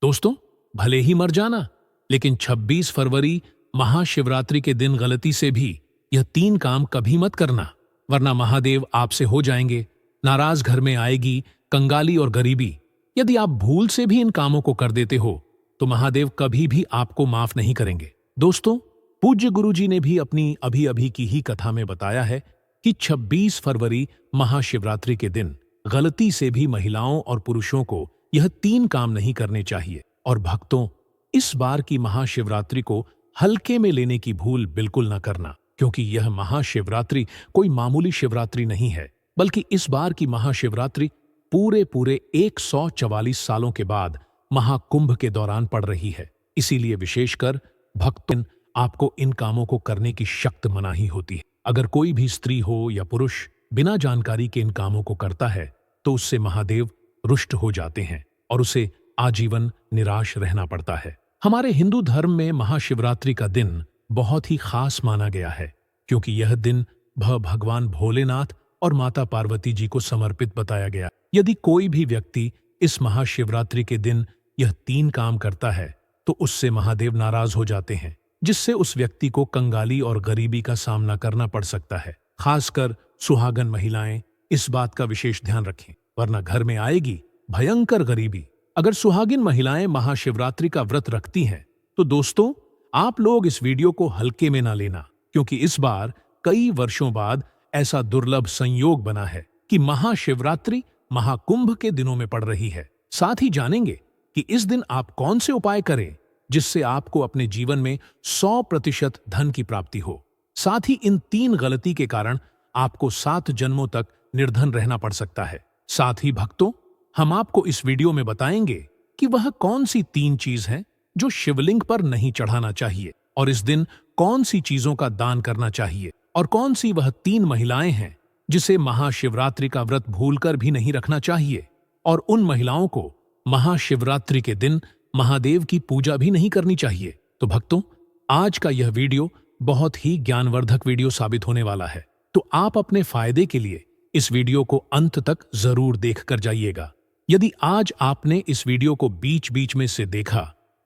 दोस्तों, भले ही मर जाना, लेकिन 26 फरवरी महाशिवरात्रि के दिन गलती से भी यह 3 काम कभी मत करना, वरना महादेव आपसे हो जाएंगे नाराज। घर में आएगी कंगाली और गरीबी। यदि आप भूल से भी इन कामों को कर देते हो तो महादेव कभी भी आपको माफ नहीं करेंगे। दोस्तों, पूज्य गुरुजी ने भी अपनी अभी अभी की ही कथा में बताया है कि 26 फरवरी महाशिवरात्रि के दिन गलती से भी महिलाओं और पुरुषों को यह 3 काम नहीं करने चाहिए। और भक्तों, इस बार की महाशिवरात्रि को हल्के में लेने की भूल बिल्कुल न करना, क्योंकि यह महाशिवरात्रि कोई मामूली शिवरात्रि नहीं है, बल्कि इस बार की महाशिवरात्रि पूरे 144 सालों के बाद महाकुंभ के दौरान पड़ रही है। इसीलिए विशेषकर भक्तों, आपको इन कामों को करने की सख्त मनाही होती है। अगर कोई भी स्त्री हो या पुरुष बिना जानकारी के इन कामों को करता है तो उससे महादेव रुष्ट हो जाते हैं और उसे आजीवन निराश रहना पड़ता है। हमारे हिंदू धर्म में महाशिवरात्रि का दिन बहुत ही खास माना गया है, क्योंकि यह दिन भगवान भोलेनाथ और माता पार्वती जी को समर्पित बताया गया। यदि कोई भी व्यक्ति इस महाशिवरात्रि के दिन यह 3 काम करता है तो उससे महादेव नाराज हो जाते हैं, जिससे उस व्यक्ति को कंगाली और गरीबी का सामना करना पड़ सकता है। खासकर सुहागन महिलाएं इस बात का विशेष ध्यान रखें, वरना घर में आएगी भयंकर गरीबी। अगर सुहागिन महिलाएं महाशिवरात्रि का व्रत रखती हैं तो दोस्तों, आप लोग इस वीडियो को हल्के में ना लेना, क्योंकि इस बार कई वर्षों बाद ऐसा दुर्लभ संयोग बना है कि महाशिवरात्रि महाकुंभ के दिनों में पड़ रही है। साथ ही जानेंगे कि इस दिन आप कौन से उपाय करें जिससे आपको अपने जीवन में 100% धन की प्राप्ति हो। साथ ही इन 3 गलती के कारण आपको 7 जन्मों तक निर्धन रहना पड़ सकता है। साथ ही भक्तों, हम आपको इस वीडियो में बताएंगे कि वह कौन सी 3 चीज हैं जो शिवलिंग पर नहीं चढ़ाना चाहिए, और इस दिन कौन सी चीजों का दान करना चाहिए, और कौन सी वह 3 महिलाएं हैं जिसे महाशिवरात्रि का व्रत भूलकर भी नहीं रखना चाहिए, और उन महिलाओं को महाशिवरात्रि के दिन महादेव की पूजा भी नहीं करनी चाहिए। तो भक्तों, आज का यह वीडियो बहुत ही ज्ञानवर्धक वीडियो साबित होने वाला है, तो आप अपने फायदे के लिए इस वीडियो को अंत तक जरूर देख कर जाइएगा। यदि आज आपने इस वीडियो को बीच बीच में से देखा,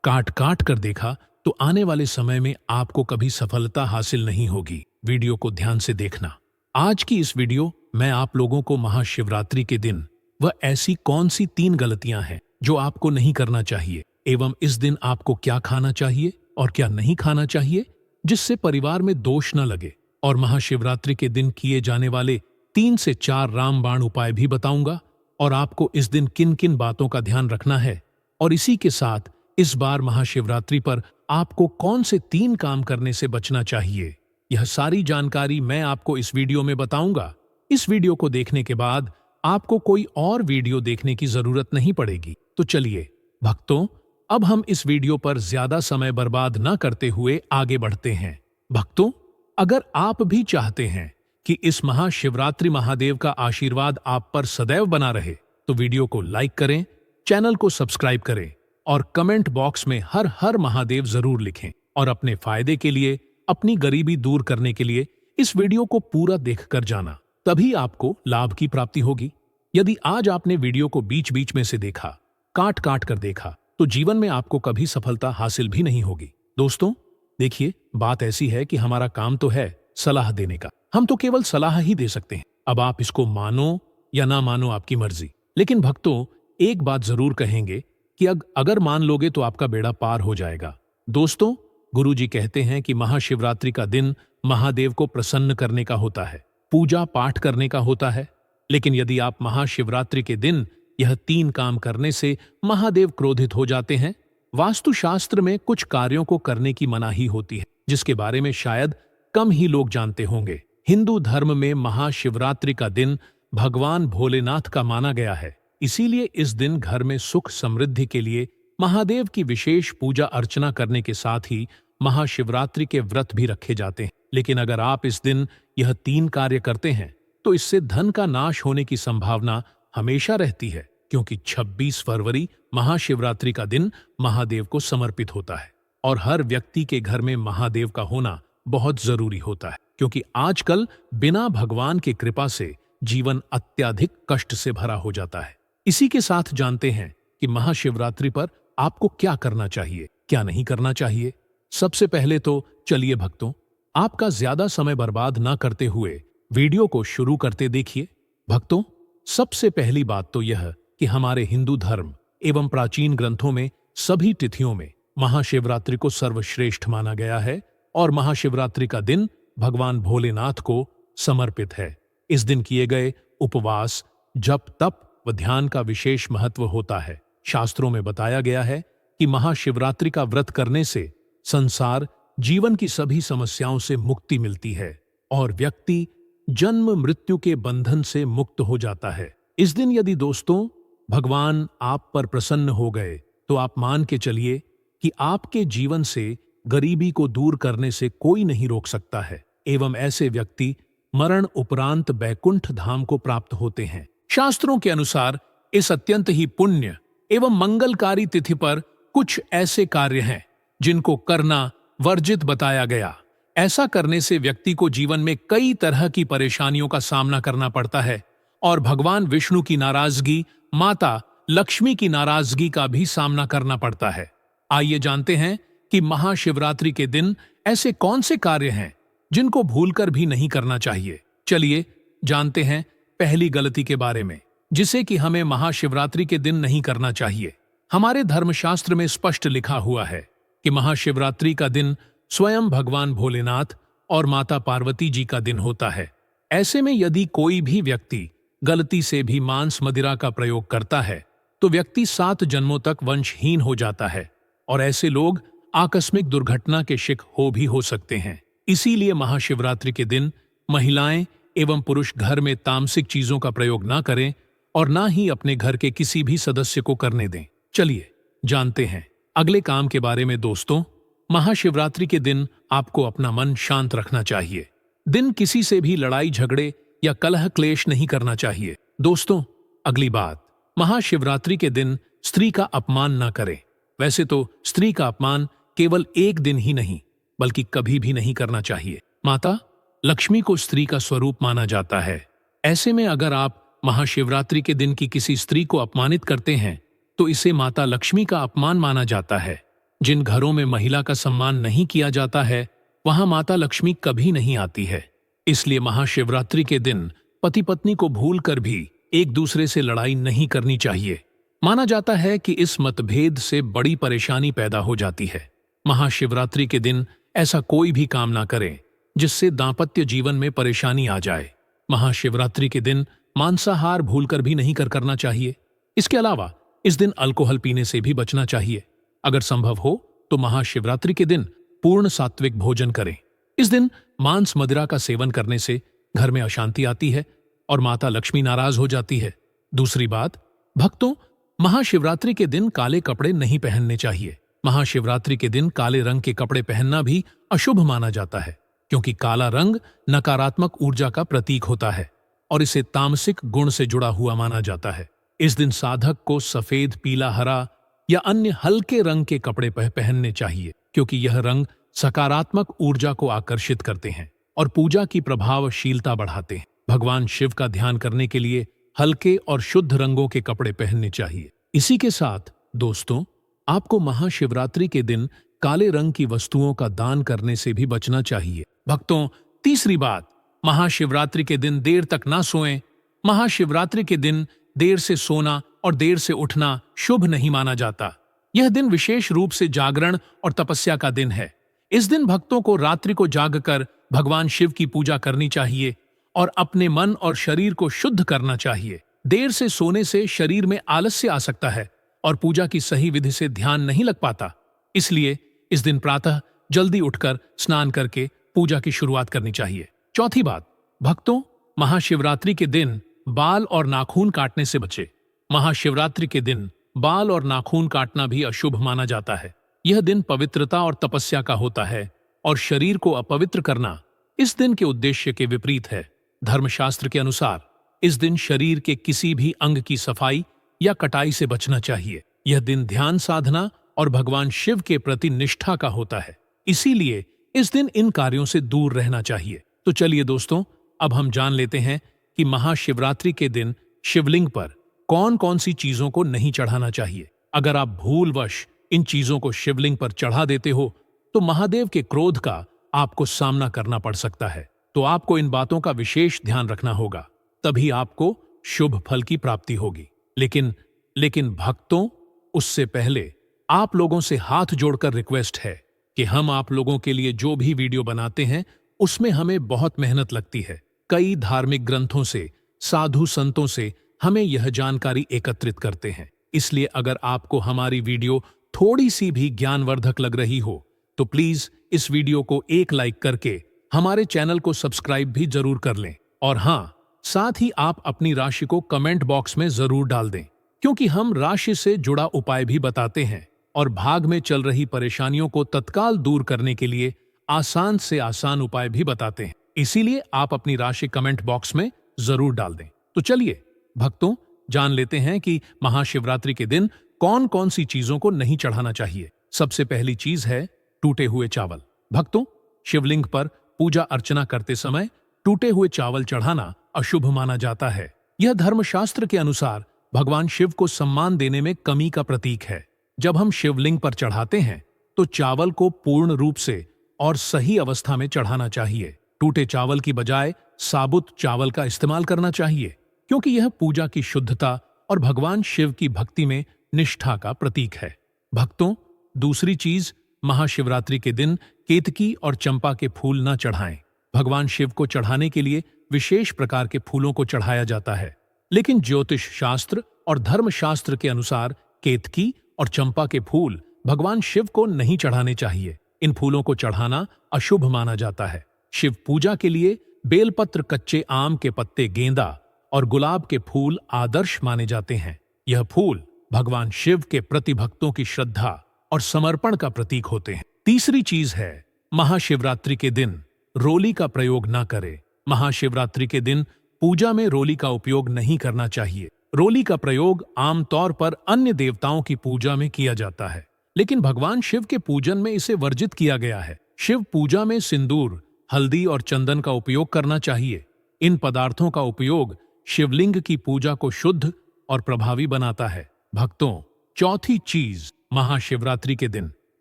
काट कर देखा, तो आने वाले समय में आपको कभी सफलता हासिल नहीं होगी। वीडियो को ध्यान से देखना। आज की इस वीडियो में आप लोगों को महाशिवरात्रि के दिन वह ऐसी कौन सी 3 गलतियां हैं जो आपको नहीं करना चाहिए, एवं इस दिन आपको क्या खाना चाहिए और क्या नहीं खाना चाहिए जिससे परिवार में दोष न लगे, और महाशिवरात्रि के दिन किए जाने वाले 3 से 4 रामबाण उपाय भी बताऊंगा, और आपको इस दिन किन किन बातों का ध्यान रखना है, और इसी के साथ इस बार महाशिवरात्रि पर आपको कौन से 3 काम करने से बचना चाहिए, यह सारी जानकारी मैं आपको इस वीडियो में बताऊंगा। इस वीडियो को देखने के बाद आपको कोई और वीडियो देखने की जरूरत नहीं पड़ेगी। तो चलिए भक्तों, अब हम इस वीडियो पर ज्यादा समय बर्बाद न करते हुए आगे बढ़ते हैं। भक्तों, अगर आप भी चाहते हैं कि इस महाशिवरात्रि महादेव का आशीर्वाद आप पर सदैव बना रहे, तो वीडियो को लाइक करें, चैनल को सब्सक्राइब करें और कमेंट बॉक्स में हर हर महादेव जरूर लिखें। और अपने फायदे के लिए, अपनी गरीबी दूर करने के लिए इस वीडियो को पूरा देखकर जाना, तभी आपको लाभ की प्राप्ति होगी। यदि आज आपने वीडियो को बीच बीच में से देखा, काट कर देखा, तो जीवन में आपको कभी सफलता हासिल भी नहीं होगी। दोस्तों देखिए, बात ऐसी है कि हमारा काम तो है सलाह देने का, हम तो केवल सलाह ही दे सकते हैं। अब आप इसको मानो या ना मानो, आपकी मर्जी। लेकिन भक्तों, एक बात जरूर कहेंगे कि अगर मान लोगे तो आपका बेड़ा पार हो जाएगा। दोस्तों, गुरुजी कहते हैं कि महाशिवरात्रि का दिन महादेव को प्रसन्न करने का होता है, पूजा पाठ करने का होता है। लेकिन यदि आप महाशिवरात्रि के दिन यह 3 काम करने से महादेव क्रोधित हो जाते हैं, वास्तुशास्त्र में कुछ कार्यों को करने की मनाही होती है, जिसके बारे में शायद कम ही लोग जानते होंगे। हिंदू धर्म में महाशिवरात्रि का दिन भगवान भोलेनाथ का माना गया है, इसीलिए इस दिन घर में सुख समृद्धि के लिए महादेव की विशेष पूजा अर्चना करने के साथ ही महाशिवरात्रि के व्रत भी रखे जाते हैं। लेकिन अगर आप इस दिन यह 3 कार्य करते हैं तो इससे धन का नाश होने की संभावना हमेशा रहती है, क्योंकि 26 फरवरी महाशिवरात्रि का दिन महादेव को समर्पित होता है और हर व्यक्ति के घर में महादेव का होना बहुत जरूरी होता है, क्योंकि आजकल बिना भगवान की कृपा से जीवन अत्यधिक कष्ट से भरा हो जाता है। इसी के साथ जानते हैं कि महाशिवरात्रि पर आपको क्या करना चाहिए, क्या नहीं करना चाहिए। सबसे पहले तो चलिए भक्तों, आपका ज्यादा समय बर्बाद ना करते हुए वीडियो को शुरू करते देखिए। भक्तों, सबसे पहली बात तो यह कि हमारे हिंदू धर्म एवं प्राचीन ग्रंथों में सभी तिथियों में महाशिवरात्रि को सर्वश्रेष्ठ माना गया है और महाशिवरात्रि का दिन भगवान भोलेनाथ को समर्पित है। इस दिन किए गए उपवास, जप, तप व ध्यान का विशेष महत्व होता है। शास्त्रों में बताया गया है कि महाशिवरात्रि का व्रत करने से संसार जीवन की सभी समस्याओं से मुक्ति मिलती है और व्यक्ति जन्म मृत्यु के बंधन से मुक्त हो जाता है। इस दिन यदि दोस्तों भगवान आप पर प्रसन्न हो गए तो आप मान के चलिए कि आपके जीवन से गरीबी को दूर करने से कोई नहीं रोक सकता है एवं ऐसे व्यक्ति मरण उपरांत बैकुंठ धाम को प्राप्त होते हैं। शास्त्रों के अनुसार इस अत्यंत ही पुण्य एवं मंगलकारी तिथि पर कुछ ऐसे कार्य हैं जिनको करना वर्जित बताया गया। ऐसा करने से व्यक्ति को जीवन में कई तरह की परेशानियों का सामना करना पड़ता है और भगवान विष्णु की नाराजगी, माता लक्ष्मी की नाराजगी का भी सामना करना पड़ता है। आइए जानते हैं कि महाशिवरात्रि के दिन ऐसे कौन से कार्य हैं जिनको भूलकर भी नहीं करना चाहिए। चलिए जानते हैं पहली गलती के बारे में, जिसे कि हमें महाशिवरात्रि के दिन नहीं करना चाहिए। हमारे धर्मशास्त्र में स्पष्ट लिखा हुआ है कि महाशिवरात्रि का दिन स्वयं भगवान भोलेनाथ और माता पार्वती जी का दिन होता है। ऐसे में यदि कोई भी व्यक्ति गलती से भी मांस मदिरा का प्रयोग करता है तो व्यक्ति 7 जन्मों तक वंशहीन हो जाता है और ऐसे लोग आकस्मिक दुर्घटना के शिकार हो भी हो सकते हैं। इसीलिए महाशिवरात्रि के दिन महिलाएं एवं पुरुष घर में तामसिक चीजों का प्रयोग ना करें और ना ही अपने घर के किसी भी सदस्य को करने दें। चलिए जानते हैं अगले काम के बारे में। दोस्तों, महाशिवरात्रि के दिन आपको अपना मन शांत रखना चाहिए। दिन किसी से भी लड़ाई झगड़े या कलह क्लेश नहीं करना चाहिए। दोस्तों, अगली बात, महाशिवरात्रि के दिन स्त्री का अपमान ना करें। वैसे तो स्त्री का अपमान केवल एक दिन ही नहीं बल्कि कभी भी नहीं करना चाहिए। माता लक्ष्मी को स्त्री का स्वरूप माना जाता है। ऐसे में अगर आप महाशिवरात्रि के दिन की किसी स्त्री को अपमानित करते हैं तो इसे माता लक्ष्मी का अपमान माना जाता है। जिन घरों में महिला का सम्मान नहीं किया जाता है वहां माता लक्ष्मी कभी नहीं आती है। इसलिए महाशिवरात्रि के दिन पति पत्नी को भूलकर भी एक दूसरे से लड़ाई नहीं करनी चाहिए। माना जाता है कि इस मतभेद से बड़ी परेशानी पैदा हो जाती है। महाशिवरात्रि के दिन ऐसा कोई भी काम ना करें जिससे दांपत्य जीवन में परेशानी आ जाए। महाशिवरात्रि के दिन मांसाहार भूलकर भी नहीं करना चाहिए। इसके अलावा इस दिन अल्कोहल पीने से भी बचना चाहिए। अगर संभव हो तो महाशिवरात्रि के दिन पूर्ण सात्विक भोजन करें। इस दिन मांस मदिरा का सेवन करने से घर में अशांति आती है और माता लक्ष्मी नाराज हो जाती है। दूसरी बात, भक्तों, महाशिवरात्रि के दिन काले कपड़े नहीं पहनने चाहिए। महाशिवरात्रि के दिन काले रंग के कपड़े पहनना भी अशुभ माना जाता है क्योंकि काला रंग नकारात्मक ऊर्जा का प्रतीक होता है और इसे तामसिक गुण से जुड़ा हुआ माना जाता है। इस दिन साधक को सफेद, पीला, हरा या अन्य हल्के रंग के कपड़े पहनने चाहिए क्योंकि यह रंग सकारात्मक ऊर्जा को आकर्षित करते हैं और पूजा की प्रभावशीलता बढ़ाते हैं। भगवान शिव का ध्यान करने के लिए हल्के और शुद्ध रंगों के कपड़े पहनने चाहिए। इसी के साथ दोस्तों, आपको महाशिवरात्रि के दिन काले रंग की वस्तुओं का दान करने से भी बचना चाहिए। भक्तों, तीसरी बात, महाशिवरात्रि के दिन देर तक ना सोएं। महाशिवरात्रि के दिन देर से सोना और देर से उठना शुभ नहीं माना जाता। यह दिन विशेष रूप से जागरण और तपस्या का दिन है। इस दिन भक्तों को रात्रि को जागकर भगवान शिव की पूजा करनी चाहिए और अपने मन और शरीर को शुद्ध करना चाहिए। देर से सोने से शरीर में आलस्य आ सकता है और पूजा की सही विधि से ध्यान नहीं लग पाता। इसलिए इस दिन प्रातः जल्दी उठकर स्नान करके पूजा की शुरुआत करनी चाहिए। चौथी बात, भक्तों, महाशिवरात्रि के दिन बाल और नाखून काटने से बचे। महाशिवरात्रि के दिन बाल और नाखून काटना भी अशुभ माना जाता है। यह दिन पवित्रता और तपस्या का होता है और शरीर को अपवित्र करना इस दिन के उद्देश्य के विपरीत है। धर्मशास्त्र के अनुसार इस दिन शरीर के किसी भी अंग की सफाई या कटाई से बचना चाहिए। यह दिन ध्यान साधना और भगवान शिव के प्रति निष्ठा का होता है। इसीलिए इस दिन इन कार्यों से दूर रहना चाहिए। तो चलिए दोस्तों, अब हम जान लेते हैं कि महाशिवरात्रि के दिन शिवलिंग पर कौन कौन सी चीजों को नहीं चढ़ाना चाहिए। अगर आप भूलवश इन चीजों को शिवलिंग पर चढ़ा देते हो तो महादेव के क्रोध का आपको सामना करना पड़ सकता है। तो आपको इन बातों का विशेष ध्यान रखना होगा, तभी आपको शुभ फल की प्राप्ति होगी। लेकिन भक्तों, उससे पहले आप लोगों से हाथ जोड़कर रिक्वेस्ट है कि हम आप लोगों के लिए जो भी वीडियो बनाते हैं उसमें हमें बहुत मेहनत लगती है। कई धार्मिक ग्रंथों से, साधु संतों से हमें यह जानकारी एकत्रित करते हैं। इसलिए अगर आपको हमारी वीडियो थोड़ी सी भी ज्ञानवर्धक लग रही हो तो प्लीज इस वीडियो को एक लाइक करके हमारे चैनल को सब्सक्राइब भी जरूर कर लें। और हाँ, साथ ही आप अपनी राशि को कमेंट बॉक्स में जरूर डाल दें, क्योंकि हम राशि से जुड़ा उपाय भी बताते हैं और भाग में चल रही परेशानियों को तत्काल दूर करने के लिए आसान से आसान उपाय भी बताते हैं। इसीलिए आप अपनी राशि कमेंट बॉक्स में जरूर डाल दें। तो चलिए भक्तों, जान लेते हैं कि महाशिवरात्रि के दिन कौन कौन सी चीजों को नहीं चढ़ाना चाहिए। सबसे पहली चीज है टूटे हुए चावल। भक्तों, शिवलिंग पर पूजा अर्चना करते समय टूटे हुए चावल चढ़ाना अशुभ माना जाता है। यह धर्मशास्त्र के अनुसार भगवान शिव को सम्मान देने में कमी का प्रतीक है। जब हम शिवलिंग पर चढ़ाते हैं तो चावल को पूर्ण रूप से और सही अवस्था में चढ़ाना चाहिए। टूटे चावल की बजाय साबुत चावल का इस्तेमाल करना चाहिए, क्योंकि यह पूजा की शुद्धता और भगवान शिव की भक्ति में निष्ठा का प्रतीक है। भक्तों, दूसरी चीज, महाशिवरात्रि के दिन केतकी और चंपा के फूल न चढ़ाएं। भगवान शिव को चढ़ाने के लिए विशेष प्रकार के फूलों को चढ़ाया जाता है, लेकिन ज्योतिष शास्त्र और धर्मशास्त्र के अनुसार केतकी और चंपा के फूल भगवान शिव को नहीं चढ़ाने चाहिए। इन फूलों को चढ़ाना अशुभ माना जाता है। शिव पूजा के लिए बेलपत्र, कच्चे आम के पत्ते, गेंदा और गुलाब के फूल आदर्श माने जाते हैं। यह फूल भगवान शिव के प्रति भक्तों की श्रद्धा और समर्पण का प्रतीक होते हैं। तीसरी चीज है, महाशिवरात्रि के दिन रोली का प्रयोग न करें। महाशिवरात्रि के दिन पूजा में रोली का उपयोग नहीं करना चाहिए। रोली का प्रयोग आमतौर पर अन्य देवताओं की पूजा में किया जाता है, लेकिन भगवान शिव के पूजन में इसे वर्जित किया गया है। शिव पूजा में सिंदूर, हल्दी और चंदन का उपयोग करना चाहिए। इन पदार्थों का उपयोग शिवलिंग की पूजा को शुद्ध और प्रभावी बनाता है। भक्तों, चौथी चीज, महाशिवरात्रि के दिन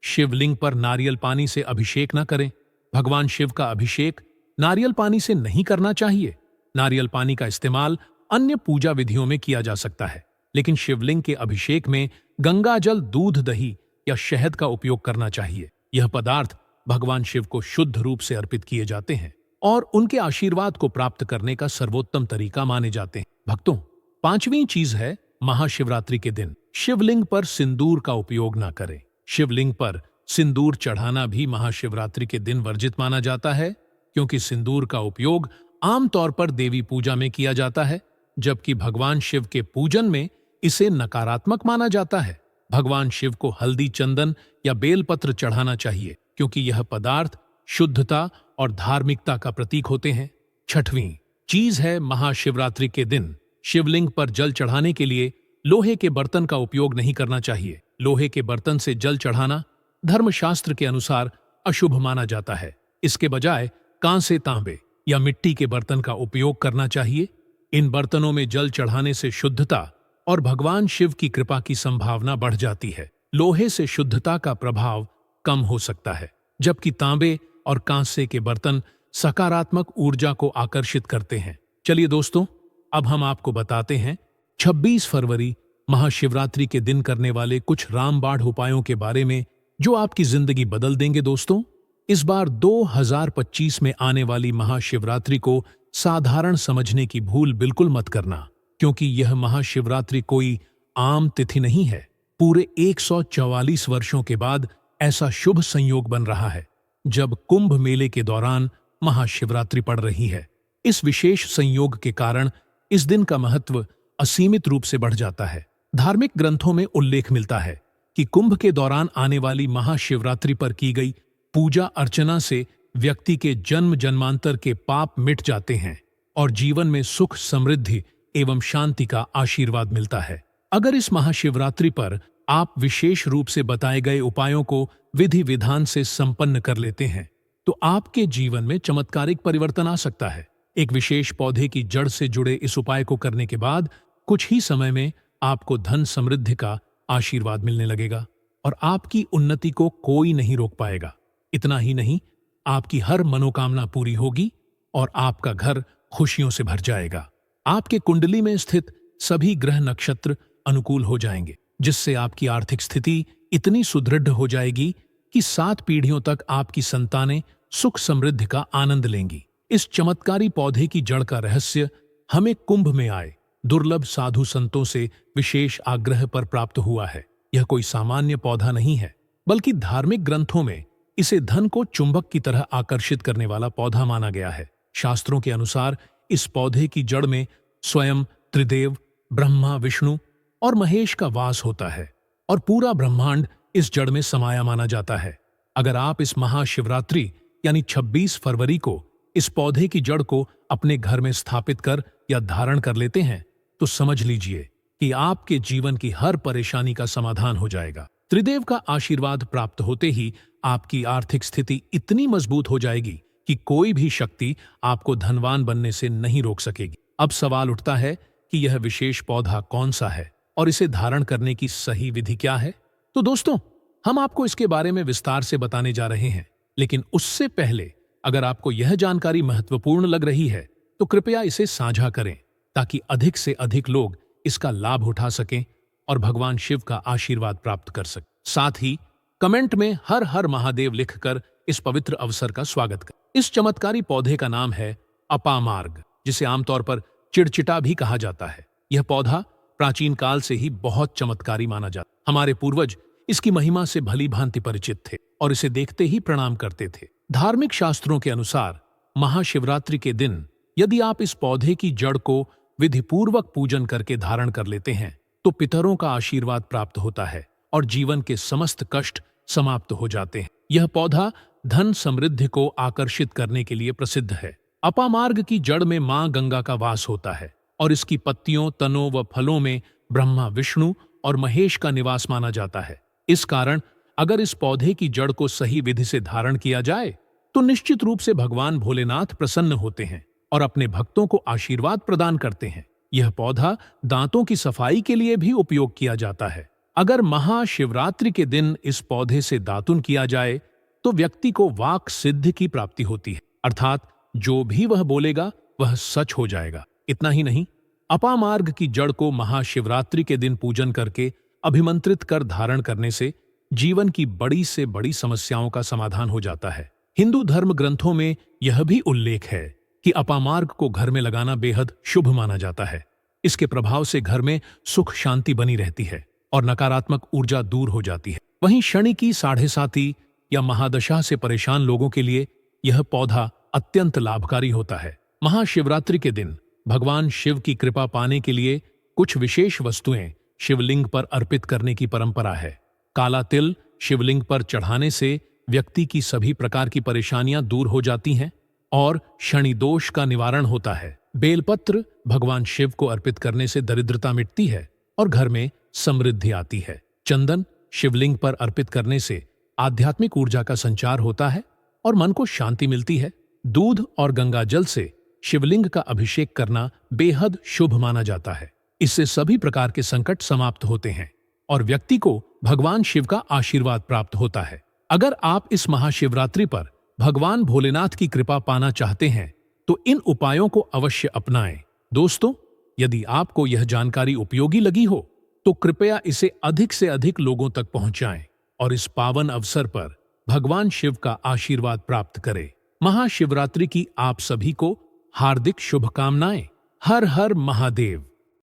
शिवलिंग पर नारियल पानी से अभिषेक न करें। भगवान शिव का अभिषेक नारियल पानी से नहीं करना चाहिए। नारियल पानी का इस्तेमाल अन्य पूजा विधियों में किया जा सकता है, लेकिन शिवलिंग के अभिषेक में गंगा जल, दूध, दही या शहद का उपयोग करना चाहिए। यह पदार्थ भगवान शिव को शुद्ध रूप से अर्पित किए जाते हैं और उनके आशीर्वाद को प्राप्त करने का सर्वोत्तम तरीका माने जाते हैं। भक्तों, पांचवी चीज है, महाशिवरात्रि के दिन शिवलिंग पर सिंदूर का उपयोग न करें। शिवलिंग पर सिंदूर चढ़ाना भी महाशिवरात्रि के दिन वर्जित माना जाता है, क्योंकि सिंदूर का उपयोग आमतौर पर देवी पूजा में किया जाता है, जबकि भगवान शिव के पूजन में इसे नकारात्मक माना जाता है। भगवान शिव को हल्दी, चंदन या बेलपत्र चढ़ाना चाहिए, क्योंकि यह पदार्थ शुद्धता और धार्मिकता का प्रतीक होते हैं। छठवीं चीज है, महाशिवरात्रि के दिन शिवलिंग पर जल चढ़ाने के लिए लोहे के बर्तन का उपयोग नहीं करना चाहिए। लोहे के बर्तन से जल चढ़ाना धर्मशास्त्र के अनुसार अशुभ माना जाता है। इसके बजाय कांसे, तांबे या मिट्टी के बर्तन का उपयोग करना चाहिए। इन बर्तनों में जल चढ़ाने से शुद्धता और भगवान शिव की कृपा की संभावना बढ़ जाती है। लोहे से शुद्धता का प्रभाव कम हो सकता है, जबकि तांबे और कांसे के बर्तन सकारात्मक ऊर्जा को आकर्षित करते हैं। चलिए दोस्तों, अब हम आपको बताते हैं 26 फरवरी महाशिवरात्रि के दिन करने वाले कुछ रामबाण उपायों के बारे में, जो आपकी जिंदगी बदल देंगे। दोस्तों, इस बार 2025 में आने वाली महाशिवरात्रि को साधारण समझने की भूल बिल्कुल मत करना, क्योंकि यह महाशिवरात्रि कोई आम तिथि नहीं है। पूरे 144 वर्षों के बाद ऐसा शुभ संयोग बन रहा है जब कुंभ मेले के दौरान महाशिवरात्रि पड़ रही है। इस विशेष संयोग के कारण इस दिन का महत्व असीमित रूप से बढ़ जाता है। धार्मिक ग्रंथों में उल्लेख मिलता है कि कुंभ के दौरान आने वाली महाशिवरात्रि पर की गई पूजा अर्चना से व्यक्ति के जन्म जन्मांतर के पाप मिट जाते हैं और जीवन में सुख, समृद्धि एवं शांति का आशीर्वाद मिलता है। अगर इस महाशिवरात्रि पर आप विशेष रूप से बताए गए उपायों को विधि विधान से संपन्न कर लेते हैं, तो आपके जीवन में चमत्कारिक परिवर्तन आ सकता है। एक विशेष पौधे की जड़ से जुड़े इस उपाय को करने के बाद कुछ ही समय में आपको धन समृद्धि का आशीर्वाद मिलने लगेगा और आपकी उन्नति को कोई नहीं रोक पाएगा। इतना ही नहीं, आपकी हर मनोकामना पूरी होगी और आपका घर खुशियों से भर जाएगा। आपके कुंडली में स्थित सभी ग्रह नक्षत्र अनुकूल हो जाएंगे, जिससे आपकी आर्थिक स्थिति इतनी सुदृढ़ हो जाएगी कि 7 पीढ़ियों तक आपकी संतानें सुख समृद्धि का आनंद लेंगी। इस चमत्कारी पौधे की जड़ का रहस्य हमें कुंभ में आए दुर्लभ साधु संतों से विशेष आग्रह पर प्राप्त हुआ है। यह कोई सामान्य पौधा नहीं है, बल्कि धार्मिक ग्रंथों में इसे धन को चुंबक की तरह आकर्षित करने वाला पौधा माना गया है। शास्त्रों के अनुसार इस पौधे की जड़ में स्वयं त्रिदेव, ब्रह्मा, विष्णु और महेश का वास होता है और पूरा ब्रह्मांड इस जड़ में समाया माना जाता है। अगर आप इस महाशिवरात्रि यानी 26 फरवरी को इस पौधे की जड़ को अपने घर में स्थापित कर या धारण कर लेते हैं, तो समझ लीजिए कि आपके जीवन की हर परेशानी का समाधान हो जाएगा। त्रिदेव का आशीर्वाद प्राप्त होते ही आपकी आर्थिक स्थिति इतनी मजबूत हो जाएगी कि कोई भी शक्ति आपको धनवान बनने से नहीं रोक सकेगी। अब सवाल उठता है कि यह विशेष पौधा कौन सा है और इसे धारण करने की सही विधि क्या है। तो दोस्तों, हम आपको इसके बारे में विस्तार से बताने जा रहे हैं, लेकिन उससे पहले अगर आपको यह जानकारी महत्वपूर्ण लग रही है तो कृपया इसे साझा करें, ताकि अधिक से अधिक लोग इसका लाभ उठा सकें और भगवान शिव का आशीर्वाद प्राप्त कर सकें। साथ ही कमेंट में हर हर महादेव लिखकर इस पवित्र अवसर का स्वागत करें। इस चमत्कारी पौधे का नाम है अपामार्ग, जिसे आमतौर पर चिड़चिटा भी कहा जाता है। यह पौधा प्राचीन काल से ही बहुत चमत्कारी माना जाता। हमारे पूर्वज इसकी महिमा से भली भांति परिचित थे और इसे देखते ही प्रणाम करते थे। धार्मिक शास्त्रों के अनुसार महाशिवरात्रि के दिन यदि आप इस पौधे की जड़ को विधिपूर्वक पूजन करके धारण कर लेते हैं, तो पितरों का आशीर्वाद प्राप्त होता है और जीवन के समस्त कष्ट समाप्त हो जाते हैं। यह पौधा धन समृद्धि को आकर्षित करने के लिए प्रसिद्ध है। अपामार्ग की जड़ में मां गंगा का वास होता है और इसकी पत्तियों, तनों व फलों में ब्रह्मा, विष्णु और महेश का निवास माना जाता है। इस कारण अगर इस पौधे की जड़ को सही विधि से धारण किया जाए तो निश्चित रूप से भगवान भोलेनाथ प्रसन्न होते हैं और अपने भक्तों को आशीर्वाद प्रदान करते हैं। यह पौधा दांतों की सफाई के लिए भी उपयोग किया जाता है। अगर महाशिवरात्रि के दिन इस पौधे से दातुन किया जाए तो व्यक्ति को वाक सिद्धि की प्राप्ति होती है, अर्थात जो भी वह बोलेगा वह सच हो जाएगा। इतना ही नहीं, अपामार्ग की जड़ को महाशिवरात्रि के दिन पूजन करके अभिमंत्रित कर धारण करने से जीवन की बड़ी से बड़ी समस्याओं का समाधान हो जाता है। हिंदू धर्म ग्रंथों में यह भी उल्लेख है कि अपामार्ग को घर में लगाना बेहद शुभ माना जाता है। इसके प्रभाव से घर में सुख शांति बनी रहती है और नकारात्मक ऊर्जा दूर हो जाती है। वहीं शनि की 7.5 या महादशा से परेशान लोगों के लिए यह पौधा अत्यंत लाभकारी होता है। महाशिवरात्रि के दिन भगवान शिव की कृपा पाने के लिए कुछ विशेष वस्तुएं शिवलिंग पर अर्पित करने की परंपरा है। काला तिल शिवलिंग पर चढ़ाने से व्यक्ति की सभी प्रकार की परेशानियां दूर हो जाती हैं और शनि दोष का निवारण होता है। बेलपत्र भगवान शिव को अर्पित करने से दरिद्रता मिटती है और घर में समृद्धि आती है। चंदन शिवलिंग पर अर्पित करने से आध्यात्मिक ऊर्जा का संचार होता है और मन को शांति मिलती है। दूध और गंगा जल से शिवलिंग का अभिषेक करना बेहद शुभ माना जाता है। इससे सभी प्रकार के संकट समाप्त होते हैं और व्यक्ति को भगवान शिव का आशीर्वाद प्राप्त होता है। अगर आप इस महाशिवरात्रि पर भगवान भोलेनाथ की कृपा पाना चाहते हैं तो इन उपायों को अवश्य अपनाएं। दोस्तों, यदि आपको यह जानकारी उपयोगी लगी हो तो कृपया इसे अधिक से अधिक लोगों तक पहुंचाएं और इस पावन अवसर पर भगवान शिव का आशीर्वाद प्राप्त करें। महाशिवरात्रि की आप सभी को हार्दिक शुभकामनाएं। हर हर महादेव।